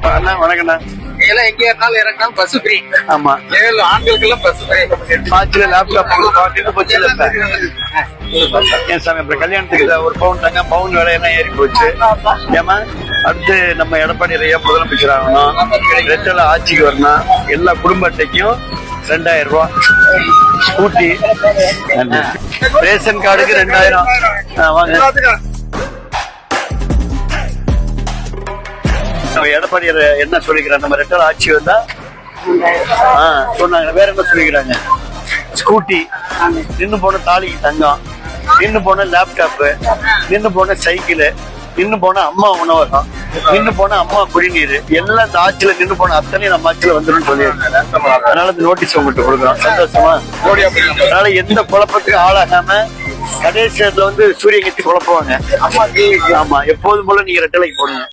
வணக்கண்ணா. இதெல்லாம் எங்க ஏறினாலும் இறங்கினாலும் பஸ் ஃப்ரீ. ஆமா, ஆண்களுக்கு எல்லாம் பஸ் ஃப்ரீ. மார்ச்ல லேப்டாப் போச்சு. ஏன் சாமி அப்புறம் கல்யாணத்துக்கு ஒரு பவுன் தாங்க, பவுன் விலையெல்லாம் ஏறி போச்சு. ஏமா அடுத்து நம்ம எடப்பாடி ஐயா முதலமைச்சர் ஆகணும், ரெட்டல ஆட்சிக்கு வரணும், எல்லா குடும்ப அட்டைக்கும் 2000 ரூபா, ஸ்கூட்டி, ரேஷன் கார்டுக்கு 2000. வாங்க, எடப்பாடி என்ன சொல்லிக்கிறாங்க, நம்ம ரெட்டல ஆட்சி வந்தா சொன்னாங்க. வேற என்ன சொல்லிக்கிறாங்க, ஸ்கூட்டி, நின்று போன தாலிக்கு தங்கம், நின்று போன லேப்டாப்பு, நின்று போன சைக்கிள், நின்று போன அம்மா உணவகம், நின்று போன அம்மா குடிநீர், எல்லாம் இந்த ஆட்சியில நின்று போன அத்தனையும் நம்ம ஆட்சியில வந்துடும் சொல்லியிருக்காங்க. அதனால இந்த நோட்டீஸ் உங்கள்கிட்ட கொடுக்குறோம். சந்தோஷமா? அதனால எந்த குழப்பத்துக்கு ஆளாகாம கடைசி வந்து சூரியகத்தி குழப்புவாங்க. ஆமா, எப்போதும் போல நீங்க ரெட்டலைக்கு போடுங்க.